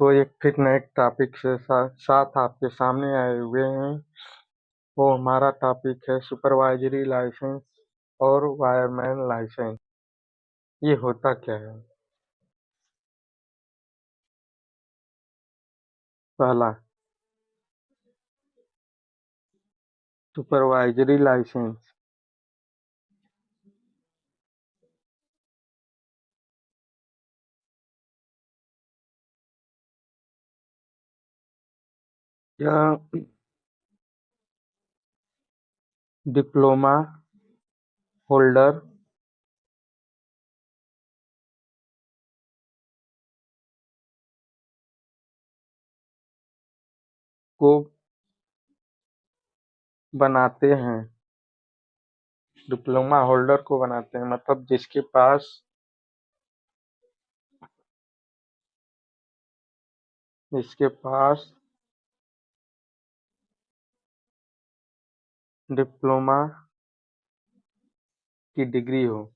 तो एक फिर नए टॉपिक से साथ आपके सामने आए हुए हैं। वो हमारा टॉपिक है सुपरवाइजरी लाइसेंस और वायरमैन लाइसेंस। ये होता क्या है? पहला, सुपरवाइजरी लाइसेंस यह डिप्लोमा होल्डर को बनाते हैं। डिप्लोमा होल्डर को बनाते हैं मतलब जिसके पास डिप्लोमा की डिग्री हो।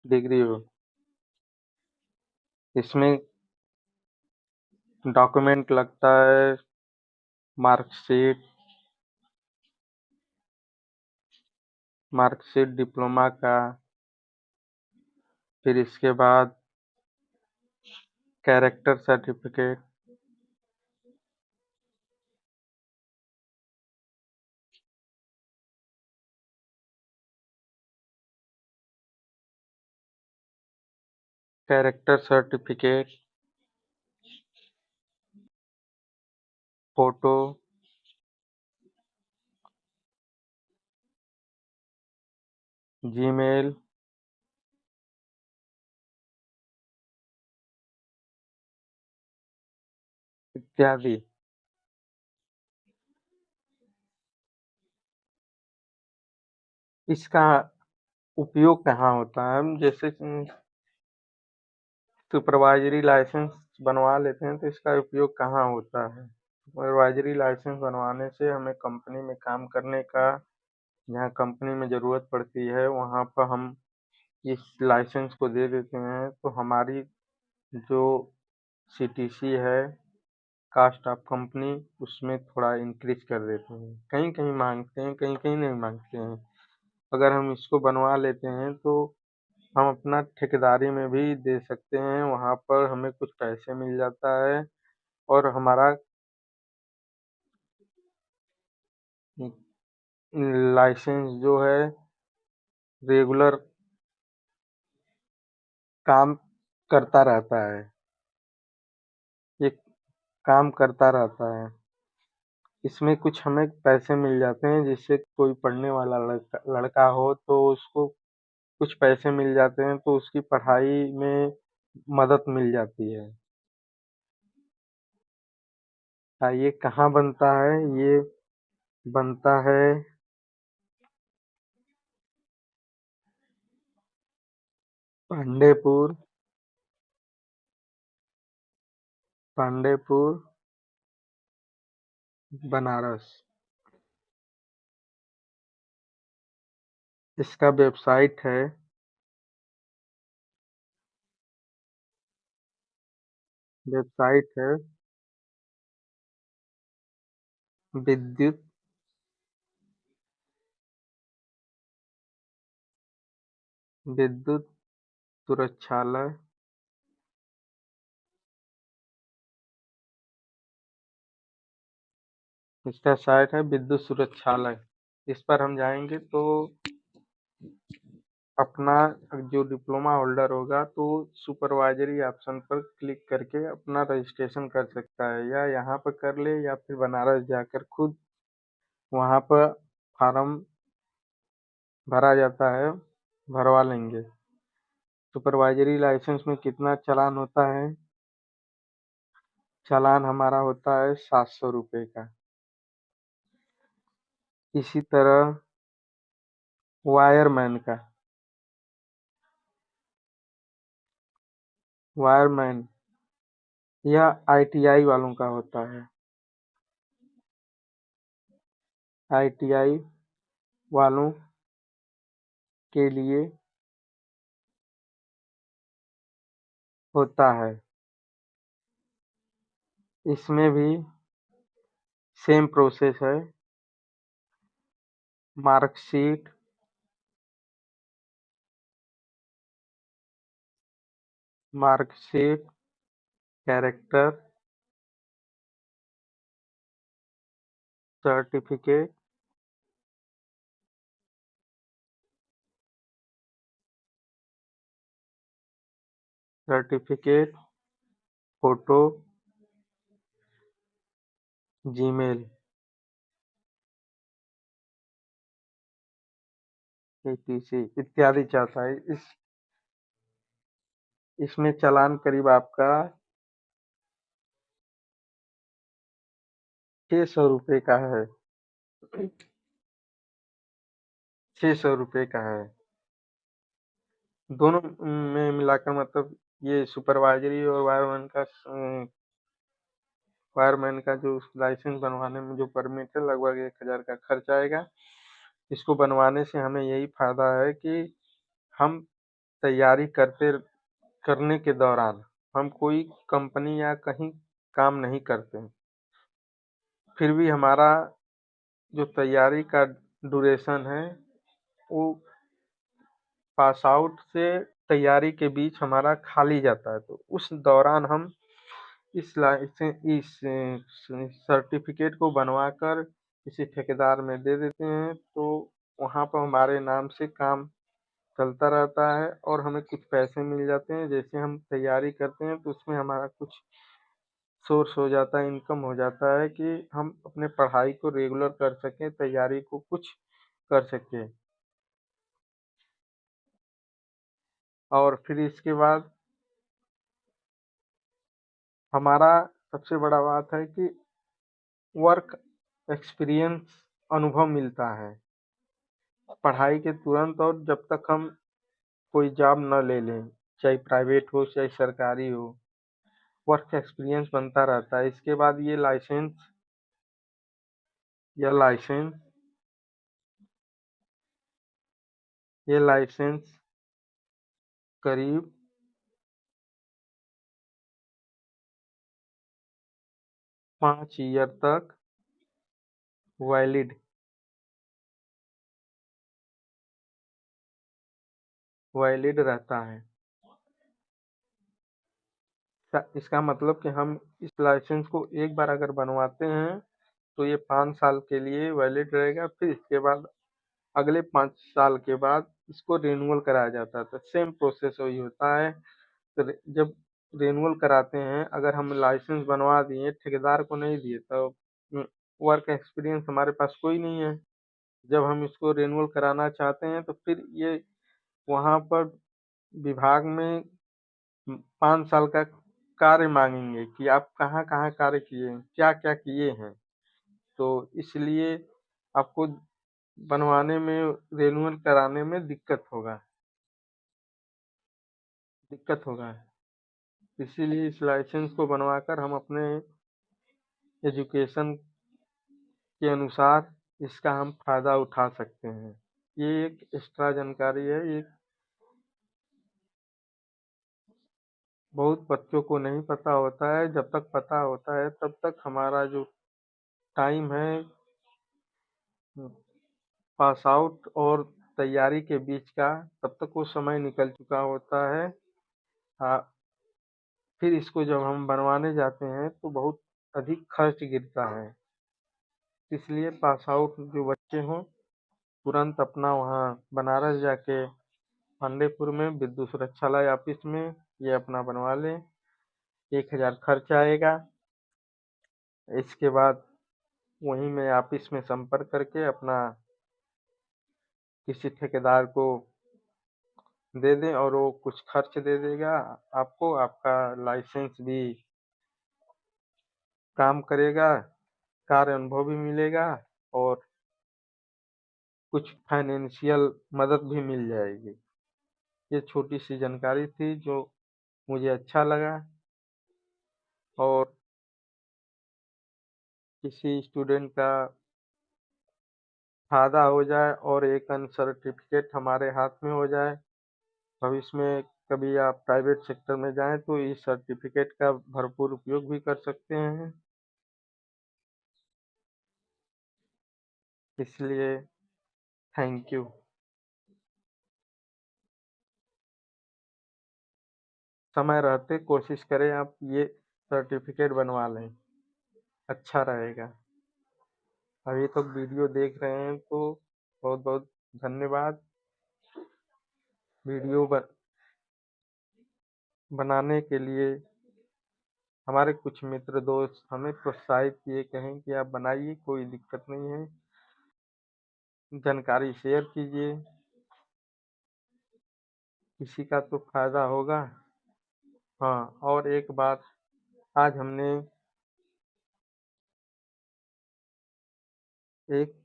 डिग्री हो इसमें डॉक्यूमेंट लगता है, मार्कशीट मार्कशीट डिप्लोमा का। फिर इसके बाद character certificate. Character certificate, photo, Gmail इत्यादि। इसका उपयोग कहाँ होता है? हम जैसे सुपरवाइजरी लाइसेंस बनवा लेते हैं तो इसका उपयोग कहाँ होता है? सुपरवाइजरी लाइसेंस बनवाने से हमें कंपनी में काम करने का, जहाँ कंपनी में ज़रूरत पड़ती है वहाँ पर हम इस लाइसेंस को दे देते हैं तो हमारी जो सीटीसी है, कास्ट ऑफ कंपनी, उसमें थोड़ा इंक्रीज कर देते हैं। कहीं कहीं मांगते हैं, कहीं कहीं नहीं मांगते हैं। अगर हम इसको बनवा लेते हैं तो हम अपना ठेकेदारी में भी दे सकते हैं, वहाँ पर हमें कुछ पैसे मिल जाता है और हमारा लाइसेंस जो है रेगुलर काम करता रहता है। ये काम करता रहता है। इसमें कुछ हमें पैसे मिल जाते हैं, जिससे कोई पढ़ने वाला लड़का लड़का हो तो उसको कुछ पैसे मिल जाते हैं तो उसकी पढ़ाई में मदद मिल जाती है। ये कहाँ बनता है? ये बनता है पांडेपुर, पांडेपुर, बनारस। इसका वेबसाइट है विद्युत विद्युत सुरक्षालय। इसका साइट है विद्युत सुरक्षालय। इस पर हम जाएंगे तो अपना जो डिप्लोमा होल्डर होगा तो सुपरवाइजरी ऑप्शन पर क्लिक करके अपना रजिस्ट्रेशन कर सकता है, या यहाँ पर कर ले या फिर बनारस जाकर खुद वहाँ पर फॉर्म भरा जाता है, भरवा लेंगे। सुपरवाइजरी लाइसेंस में कितना चालान होता है? चालान हमारा होता है 700 रुपये का। इसी तरह वायरमैन का, वायरमैन यह आईटीआई वालों का होता है। आईटीआई वालों के लिए होता है। इसमें भी सेम प्रोसेस है। Marksheet, marksheet, character, certificate, certificate, photo, Gmail, etc इत्यादि चाहता है। इसमें चालान करीब आपका 600 रुपये का है। 600 रुपये का है। दोनों में मिलाकर, मतलब ये सुपरवाइजरी और वायरमैन का जो लाइसेंस बनवाने में जो परमिट है, लगभग 1000 का खर्च आएगा। इसको बनवाने से हमें यही फायदा है कि हम तैयारी करने के दौरान हम कोई कंपनी या कहीं काम नहीं करते, फिर भी हमारा जो तैयारी का ड्यूरेशन है वो पास आउट से तैयारी के बीच हमारा खाली जाता है। तो उस दौरान हम इस सर्टिफिकेट को बनवाकर किसी ठेकेदार में दे देते हैं, तो वहाँ पर हमारे नाम से काम चलता रहता है और हमें कुछ पैसे मिल जाते हैं। जैसे हम तैयारी करते हैं तो उसमें हमारा कुछ सोर्स हो जाता है, इनकम हो जाता है कि हम अपने पढ़ाई को रेगुलर कर सकें, तैयारी को कुछ कर सकें। और फिर इसके बाद हमारा सबसे बड़ा बात है कि वर्क एक्सपीरियंस अनुभव मिलता है पढ़ाई के तुरंत, और जब तक हम कोई जॉब न ले लें, चाहे प्राइवेट हो चाहे सरकारी हो, वर्क एक्सपीरियंस बनता रहता है। इसके बाद लाइसेंस ये लाइसेंस करीब 5 ईयर तक वैलिड वैलिड रहता है। इसका मतलब कि हम इस लाइसेंस को एक बार अगर बनवाते हैं तो ये 5 साल के लिए वैलिड रहेगा। फिर इसके बाद अगले 5 साल के बाद इसको रिन्यूअल कराया जाता है। तो सेम प्रोसेस वही होता है। तो जब रिन्यूअल कराते हैं, अगर हम लाइसेंस बनवा दिए, ठेकेदार को नहीं दिए, तो वर्क एक्सपीरियंस हमारे पास कोई नहीं है। जब हम इसको रिन्यूअल कराना चाहते हैं तो फिर ये वहाँ पर विभाग में 5 साल का कार्य मांगेंगे कि आप कहाँ कहाँ कार्य किए हैं, क्या क्या किए हैं। तो इसलिए आपको बनवाने में, रिन्यूअल कराने में दिक्कत होगा। इसीलिए इस लाइसेंस को बनवाकर हम अपने एजुकेशन के अनुसार इसका हम फायदा उठा सकते हैं। ये एक एक्स्ट्रा जानकारी है। ये बहुत बच्चों को नहीं पता होता है। जब तक पता होता है तब तक हमारा जो टाइम है पास आउट और तैयारी के बीच का, तब तक वो समय निकल चुका होता है। हाँ, फिर इसको जब हम बनवाने जाते हैं तो बहुत अधिक खर्च गिरता है। इसलिए पास आउट जो बच्चे हों, तुरंत अपना वहाँ बनारस जाके पांडेपुर में विद्युत सुरक्षालय ऑफिस में ये अपना बनवा लें। 1000 खर्च आएगा। इसके बाद वहीं में ऑफिस में संपर्क करके अपना किसी ठेकेदार को दे दें और वो कुछ खर्च दे देगा आपको। आपका लाइसेंस भी काम करेगा, कार्य अनुभव भी मिलेगा और कुछ फाइनेंशियल मदद भी मिल जाएगी। ये छोटी सी जानकारी थी जो मुझे अच्छा लगा, और किसी स्टूडेंट का फायदा हो जाए और एक अन्य सर्टिफिकेट हमारे हाथ में हो जाए। भविष्य में कभी आप प्राइवेट सेक्टर में जाएँ तो इस सर्टिफ़िकेट का भरपूर उपयोग भी कर सकते हैं। इसलिए थैंक यू। समय रहते कोशिश करें आप ये सर्टिफ़िकेट बनवा लें, अच्छा रहेगा। अभी तक वीडियो देख रहे हैं तो बहुत-बहुत धन्यवाद। वीडियो बनाने के लिए हमारे कुछ मित्र दोस्त हमें प्रोत्साहित किए, कहें कि आप बनाइए, कोई दिक्कत नहीं है, जानकारी शेयर कीजिए, किसी का तो फ़ायदा होगा। हाँ, और एक बात, आज हमने एक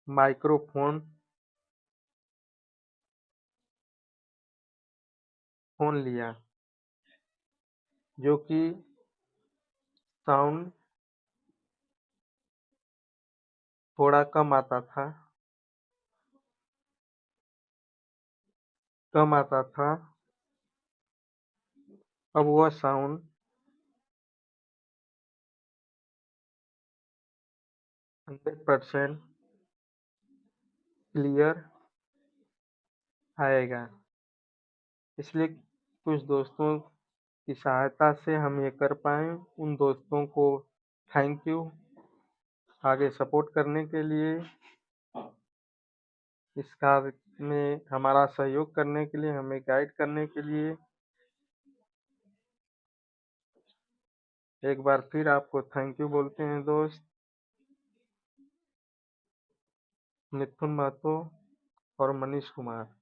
माइक्रोफ़ोन लिया, जो कि साउंड थोड़ा कम आता था। अब वह साउंड 100% क्लियर आएगा। इसलिए कुछ दोस्तों की सहायता से हम ये कर पाए। उन दोस्तों को थैंक यू, आगे सपोर्ट करने के लिए, इस कार्य में हमारा सहयोग करने के लिए, हमें गाइड करने के लिए। एक बार फिर आपको थैंक यू बोलते हैं दोस्त मिथुन महतो और मनीष कुमार।